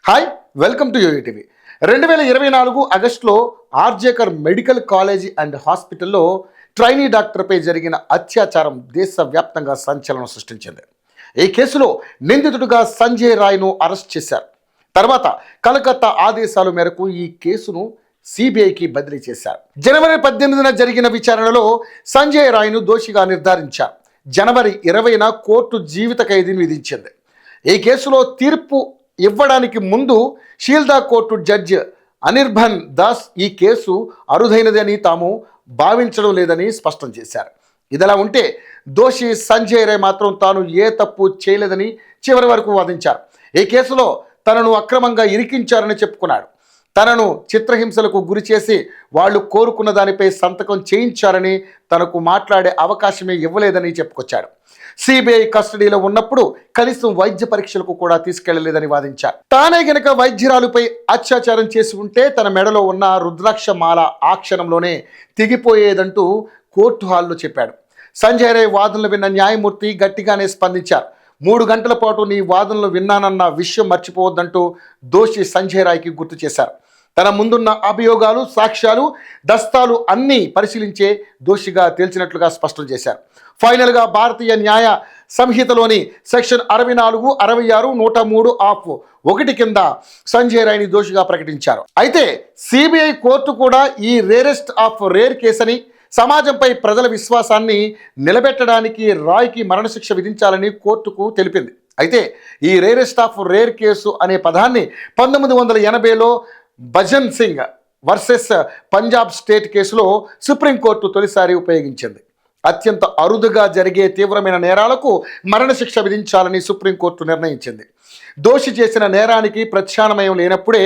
Hi, welcome to UTV. 2024 ఆగస్టులో RG Kar medical college and హాస్పిటల్లో trainee డాక్టర్పై జరిగిన అత్యాచారం దేశవ్యాప్తంగా సంచలనం సృష్టించింది. ఈ కేసులో నిందితుడిగా సంజయ్ రాయ్ను అరెస్ట్ చేశారు. తర్వాత కలకత్తా ఆదేశాల మేరకు ఈ కేసును సిబిఐకి బదిలీ చేశారు. జనవరి 18న జరిగిన విచారణలో సంజయ్ రాయ్ను దోషిగా నిర్ధారించారు. జనవరి 20న కోర్టు జీవిత ఖైదీని విధించింది. ఈ కేసులో తీర్పు ఇవ్వడానికి ముందు షీల్దా కోర్టు జడ్జి అనిర్బన్ దాస్ ఈ కేసు అరుదైనదని తాము భావించడం లేదని స్పష్టం చేశారు. ఇదిలా ఉంటే దోషి సంజయ్ రాయ్ మాత్రం తాను ఏ తప్పు చేయలేదని చివరి వరకు వాదించారు. ఈ కేసులో తనను అక్రమంగా ఇరికించారని చెప్పుకున్నాడు. తనను చిత్రహింసలకు గురి చేసి వాళ్ళు కోరుకున్న దానిపై సంతకం చేయించారని, తనకు మాట్లాడే అవకాశమే ఇవ్వలేదని చెప్పుకొచ్చాడు. సిబిఐ కస్టడీలో ఉన్నప్పుడు కనీసం వైద్య పరీక్షలకు కూడా తీసుకెళ్లలేదని వాదించారు. తానే గనక వైద్యురాలుపై అత్యాచారం చేసి ఉంటే తన మెడలో ఉన్న రుద్రాక్ష మాల ఆ క్షణంలోనే తెగిపోయేదంటూ కోర్టు హాల్లో చెప్పాడు. సంజయ్ రాయ్ వాదనలు విన్న న్యాయమూర్తి గట్టిగానే స్పందించారు. 3 గంటల పాటు నీ వాదనలు విన్నానన్న విషయం మర్చిపోవద్దంటూ దోషి సంజయ్ రాయ్కి గుర్తు చేశారు. తన ముందున్న అభియోగాలు, సాక్ష్యాలు, దస్తాలు అన్నీ పరిశీలించే దోషిగా తేల్చినట్లుగా స్పష్టం చేశారు. ఫైనల్గా భారతీయ న్యాయ సంహితలోని సెక్షన్ 64, 66, 103 ఆఫ్ 1 కింద సంజయ్ రాయ్ని దోషిగా ప్రకటించారు. అయితే సిబిఐ కోర్టు కూడా ఈ రేరెస్ట్ ఆఫ్ రేర్ కేసని, సమాజంపై ప్రజల విశ్వాసాన్ని నిలబెట్టడానికి రాయ్కి మరణశిక్ష విధించాలని కోర్టుకు తెలిపింది. అయితే ఈ రేరెస్ట్ ఆఫ్ రేర్ కేసు అనే పదాన్ని 1980లో భజన్ సింగ్ వర్సెస్ పంజాబ్ స్టేట్ కేసులో సుప్రీంకోర్టు తొలిసారి ఉపయోగించింది. అత్యంత అరుదుగా జరిగే తీవ్రమైన నేరాలకు మరణశిక్ష విధించాలని సుప్రీంకోర్టు నిర్ణయించింది. దోషి చేసిన నేరానికి ప్రత్యామ్నాయం లేనప్పుడే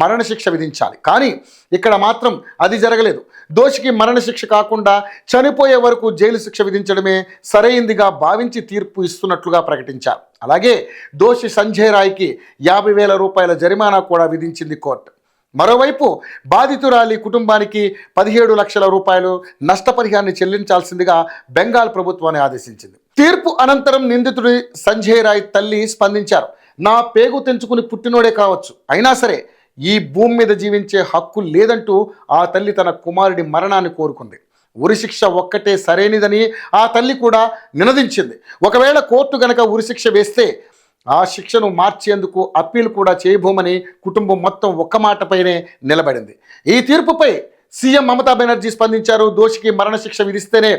మరణశిక్ష విధించాలి. కానీ ఇక్కడ మాత్రం అది జరగలేదు. దోషికి మరణశిక్ష కాకుండా చనిపోయే వరకు జైలు శిక్ష విధించడమే సరైందిగా భావించి తీర్పు ఇస్తున్నట్లుగా ప్రకటించారు. అలాగే దోషి సంజయ్ రాయ్కి 50,000 రూపాయల జరిమానా కూడా విధించింది కోర్టు. మరోవైపు బాధితురాలి కుటుంబానికి 17 లక్షల రూపాయలు నష్టపరిహారాన్ని చెల్లించాల్సిందిగా బెంగాల్ ప్రభుత్వాన్ని ఆదేశించింది. తీర్పు అనంతరం నిందితుడి సంజయ్ రాయ్ తల్లి స్పందించారు. నా పేగు తెంచుకుని పుట్టినోడే కావచ్చు, అయినా సరే ఈ భూమి మీద జీవించే హక్కు లేదంటూ ఆ తల్లి తన కుమారుడి మరణాన్ని కోరుకుంది. ఉరిశిక్ష ఒక్కటే సరైనదని ఆ తల్లి కూడా నినదించింది. ఒకవేళ కోర్టు గనక ఉరిశిక్ష వేస్తే ఆ శిక్షను మార్చేందుకు అప్పీల్ కూడా చేయబోమని కుటుంబం మొత్తం ఒక్క మాటపైనే నిలబడింది. ఈ తీర్పుపై సీఎం మమతా బెనర్జీ స్పందించారు. దోషికి మరణశిక్ష విధిస్తేనే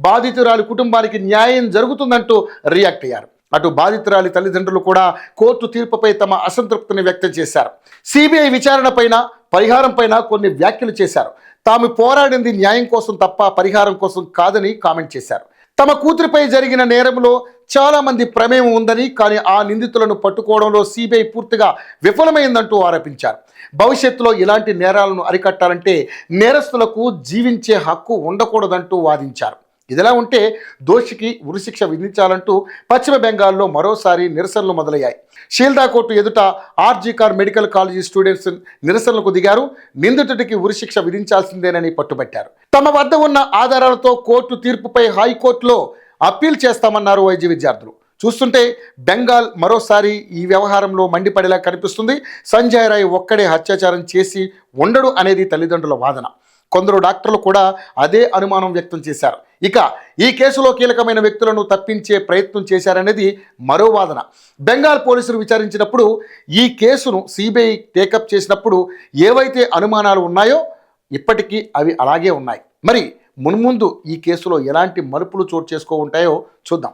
బాధితురాలి కుటుంబానికి న్యాయం జరుగుతుందంటూ రియాక్ట్ అయ్యారు. అటు బాధితురాలి తల్లిదండ్రులు కూడా కోర్టు తీర్పుపై తమ అసంతృప్తిని వ్యక్తం చేశారు. సిబిఐ విచారణ పైన, పరిహారం పైన కొన్ని వ్యాఖ్యలు చేశారు. తాము పోరాడింది న్యాయం కోసం తప్ప పరిహారం కోసం కాదని కామెంట్ చేశారు. తమ కూతురిపై జరిగిన నేరంలో చాలామంది ప్రమేయం ఉందని, కానీ ఆ నిందితులను పట్టుకోవడంలో సిబిఐ పూర్తిగా విఫలమైందంటూ ఆరోపించారు. భవిష్యత్తులో ఇలాంటి నేరాలను అరికట్టాలంటే నేరస్తులకు జీవించే హక్కు ఉండకూడదంటూ వాదించారు. ఇదిలా ఉంటే దోషికి ఉరిశిక్ష విధించాలంటూ పశ్చిమ బెంగాల్లో మరోసారి నిరసనలు మొదలయ్యాయి. షీల్దా కోర్టు ఎదుట ఆర్జీకర్ మెడికల్ కాలేజీ స్టూడెంట్స్ నిరసనలకు దిగారు. నిందితుడికి ఉరిశిక్ష విధించాల్సిందేనని పట్టుబట్టారు. తమ వద్ద ఉన్న ఆధారాలతో కోర్టు తీర్పుపై హైకోర్టులో అప్పీల్ చేస్తామన్నారు వైద్య విద్యార్థులు. చూస్తుంటే బెంగాల్ మరోసారి ఈ వ్యవహారంలో మండిపడేలా కనిపిస్తుంది. సంజయ్ రాయ్ ఒక్కడే అత్యాచారం చేసి ఉండడు అనేది తల్లిదండ్రుల వాదన. కొందరు డాక్టర్లు కూడా అదే అనుమానం వ్యక్తం చేశారు. ఇక ఈ కేసులో కీలకమైన వ్యక్తులను తప్పించే ప్రయత్నం చేశారనేది మరో వాదన. బెంగాల్ పోలీసులు విచారించినప్పుడు, ఈ కేసును సిబిఐ టేకప్ చేసినప్పుడు ఏవైతే అనుమానాలు ఉన్నాయో ఇప్పటికీ అవి అలాగే ఉన్నాయి. మరి మున్ముందు ఈ కేసులో ఎలాంటి మలుపులు చోటు చేసుకో ఉంటాయో చూద్దాం.